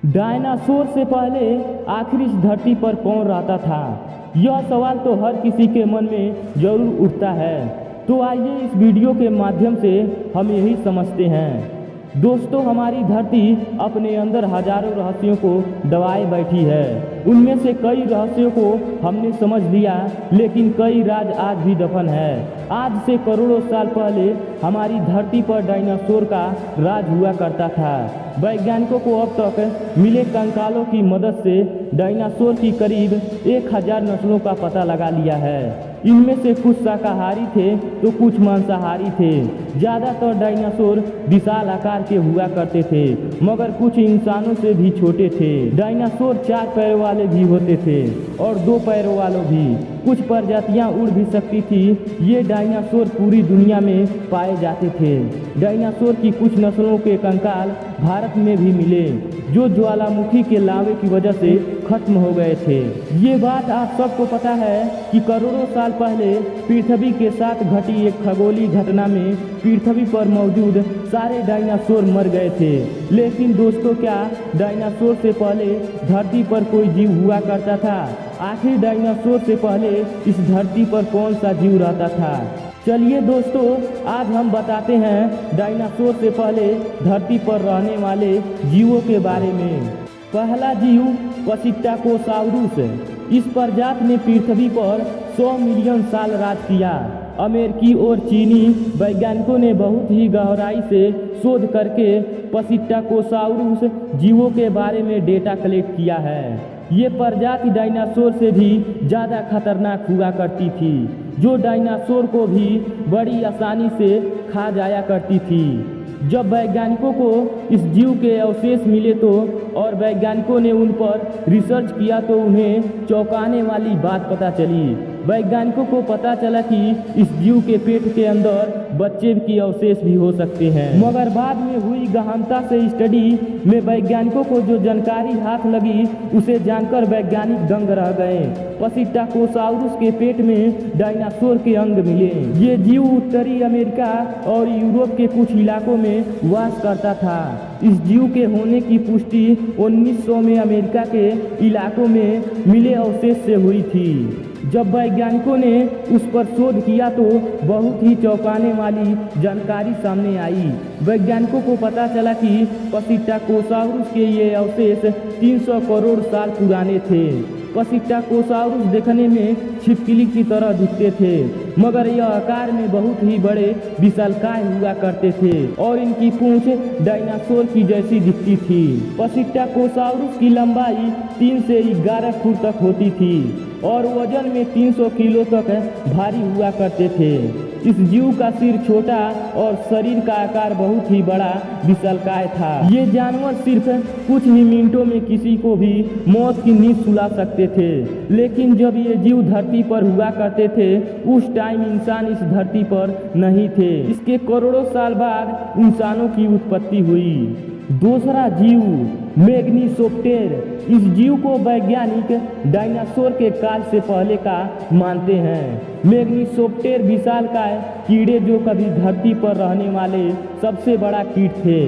Dinosaur से पहले आखिर इस धरती पर कौन रहता था? यह सवाल तो हर किसी के मन में जरूर उठता है। तो आइए इस वीडियो के माध्यम से हम यही समझते हैं। दोस्तों, हमारी धरती अपने अंदर हजारों रहस्यों को दबाए बैठी है। उनमें से कई रहस्यों को हमने समझ लिया, लेकिन कई राज आज भी दफन है। आज से करोड़ों साल पहले हमारी धरती पर डायनासोर का राज हुआ करता था। वैज्ञानिकों को अब तक मिले कंकालों की मदद से डायनासोर की करीब 1000 नस्लों का पता लगा लिया है। इनमें से कुछ शाकाहारी थे तो कुछ मांसाहारी थे। ज़्यादातर डायनासोर विशाल आकार के हुआ करते थे, मगर कुछ इंसानों से भी छोटे थे। डायनासोर 4 पैरों वाले भी होते थे और 2 पैरों वालों भी। कुछ प्रजातियां उड़ भी सकती थी। ये डायनासोर पूरी दुनिया में पाए जाते थे। डायनासोर की कुछ नस्लों के कंकाल भारत में भी मिले, जो ज्वालामुखी के लावे की वजह से खत्म हो गए थे। ये बात आप सबको पता है कि करोड़ों साल पहले पृथ्वी के साथ घटी एक खगोलीय घटना में पृथ्वी पर मौजूद सारे डायनासोर मर गए थे। लेकिन दोस्तों, क्या डायनासोर से पहले धरती पर कोई जीव हुआ करता था? आखिर डायनासोर से पहले इस धरती पर कौन सा जीव रहता था? चलिए दोस्तों, आज हम बताते हैं डायनासोर से पहले धरती पर रहने वाले जीवों के बारे में। पहला जीव पसिट्टाकोसाउरुस। इस प्रजाति ने पृथ्वी पर 100 मिलियन साल राज किया। अमेरिकी और चीनी वैज्ञानिकों ने बहुत ही गहराई से शोध करके पसिट्टाकोसाउरुस जीवों के बारे में डेटा कलेक्ट किया है। ये प्रजाति डायनासोर से भी ज़्यादा खतरनाक हुआ करती थी, जो डायनासोर को भी बड़ी आसानी से खा जाया करती थी। जब वैज्ञानिकों को इस जीव के अवशेष मिले और वैज्ञानिकों ने उन पर रिसर्च किया तो उन्हें चौंकाने वाली बात पता चली। वैज्ञानिकों को पता चला कि इस जीव के पेट के अंदर बच्चे के अवशेष भी हो सकते हैं। मगर बाद में हुई गहनता से स्टडी में वैज्ञानिकों को जो जानकारी हाथ लगी, उसे जानकर वैज्ञानिक दंग रह गए। पसिट्टाकोसाउरुस के पेट में डायनासोर के अंग मिले। ये जीव उत्तरी अमेरिका और यूरोप के कुछ इलाकों में वास करता था। इस जीव के होने की पुष्टि 1900 में अमेरिका के इलाकों में मिले अवशेष से हुई थी। जब वैज्ञानिकों ने उस पर शोध किया तो बहुत ही चौंकाने वाली जानकारी सामने आई। वैज्ञानिकों को पता चला कि पसिट्टाकोसाउरुस के ये अवशेष 300 करोड़ साल पुराने थे। पसिट्टाकोसाउरुस देखने में छिपकली की तरह दिखते थे, मगर यह आकार में बहुत ही बड़े विशालकाय हुआ करते थे और इनकी पूंछ डायनासोर की जैसी दिखती थी। पसिट्टाकोसाउरुस की लंबाई 3 से 11 फुट तक होती थी और वजन में 300 किलो तक भारी हुआ करते थे। इस जीव का सिर छोटा और शरीर का आकार बहुत ही बड़ा विशालकाय था। ये जानवर सिर्फ कुछ ही मिनटों में किसी को भी मौत की नींद सुला सकते थे। लेकिन जब ये जीव धरती पर हुआ करते थे, उस टाइम इंसान इस धरती पर नहीं थे। इसके करोड़ों साल बाद इंसानों की उत्पत्ति हुई। दूसरा जीव मैग्नीसोप्टेर। इस जीव को वैज्ञानिक डायनासोर के काल से पहले का मानते हैं। मैग्नीसोप्टेर विशालकाय कीड़े जो कभी धरती पर रहने वाले सबसे बड़ा कीट थे।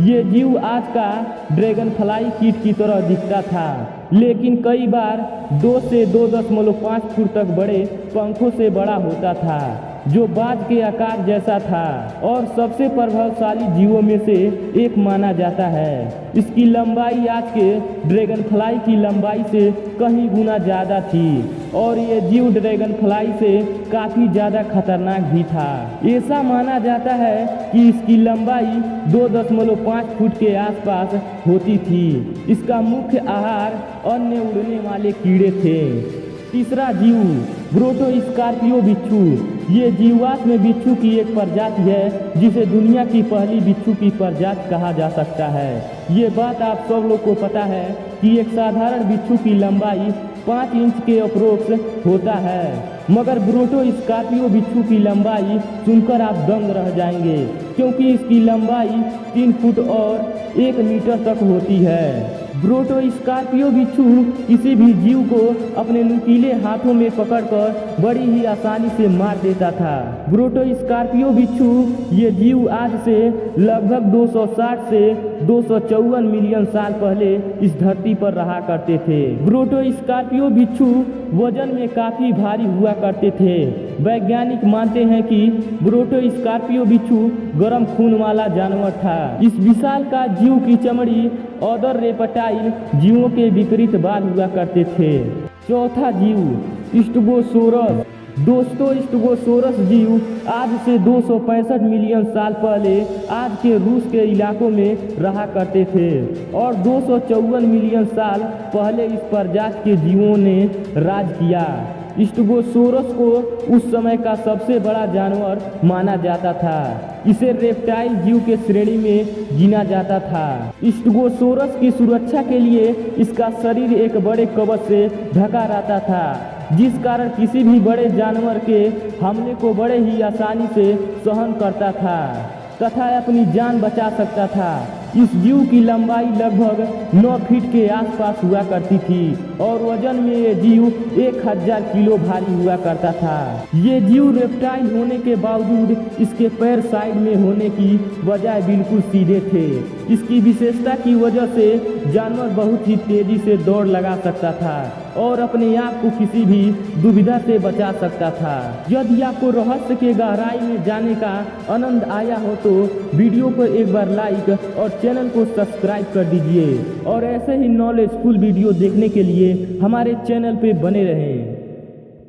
ये जीव आज का ड्रैगन फ्लाई कीट की तरह दिखता था, लेकिन कई बार 2 से 2.5 फुट तक बड़े पंखों से बड़ा होता था, जो बाज के आकार जैसा था और सबसे प्रभावशाली जीवों में से एक माना जाता है। इसकी लंबाई आज के ड्रैगन फ्लाई की लंबाई से कहीं गुना ज़्यादा थी और ये जीव ड्रैगन फ्लाई से काफ़ी ज़्यादा खतरनाक भी था। ऐसा माना जाता है कि इसकी लंबाई 2.5 फुट के आसपास होती थी। इसका मुख्य आहार अन्य उड़ने वाले कीड़े थे। तीसरा जीव ब्रोटोस्कॉर्पियो बिच्छू। ये जीवाश्म में बिच्छू की एक प्रजाति है, जिसे दुनिया की पहली बिच्छू की प्रजाति कहा जा सकता है। ये बात आप सब लोग को पता है कि एक साधारण बिच्छू की लंबाई 5 इंच के अप्रोक्स होता है, मगर ब्रोटोस्कॉर्पियो बिच्छू की लंबाई सुनकर आप दंग रह जाएंगे, क्योंकि इसकी लंबाई 3 फुट और 1 मीटर तक होती है। ब्रोटोस्कॉर्पियो बिच्छू किसी भी जीव को अपने नुकीले हाथों में पकड़कर बड़ी ही आसानी से मार देता था। ब्रोटोस्कॉर्पियो बिच्छू ये जीव आज से लगभग 260 से 254 मिलियन साल पहले इस धरती पर रहा करते थे। ब्रोटोस्कॉर्पियो बिच्छू वजन में काफ़ी भारी हुआ करते थे। वैज्ञानिक मानते हैं कि ब्रोटोस्कॉर्पियो बिच्छू गर्म खून वाला जानवर था। इस विशालकाय जीव की चमड़ी अदर रेप्टाइल जीवों के विपरीत बाल हुआ करते थे। चौथा जीव स्टेगोसोरस। दोस्तों, स्टेगोसोरस जीव आज से 265 मिलियन साल पहले आज के रूस के इलाकों में रहा करते थे और 254 मिलियन साल पहले इस प्रजाति के जीवों ने राज किया। स्टेगोसोरस को उस समय का सबसे बड़ा जानवर माना जाता था। इसे रेप्टाइल जीव के श्रेणी में गिना जाता था। स्टेगोसोरस की सुरक्षा के लिए इसका शरीर एक बड़े कवच से ढका रहता था, जिस कारण किसी भी बड़े जानवर के हमले को बड़े ही आसानी से सहन करता था तथा अपनी जान बचा सकता था। इस जीव की लंबाई लगभग 9 फीट के आसपास हुआ करती थी और वजन में ये जीव 1000 किलो भारी हुआ करता था। ये जीव रेप्टाइल होने के बावजूद इसके पैर साइड में होने की बजाय बिल्कुल सीधे थे। इसकी विशेषता की वजह से जानवर बहुत ही तेजी से दौड़ लगा सकता था और अपने आप को किसी भी दुविधा से बचा सकता था। यदि आपको रहस्य के गहराई में जाने का आनंद आया हो तो वीडियो को एक बार लाइक और चैनल को सब्सक्राइब कर दीजिए और ऐसे ही नॉलेजफुल वीडियो देखने के लिए हमारे चैनल पे बने रहें।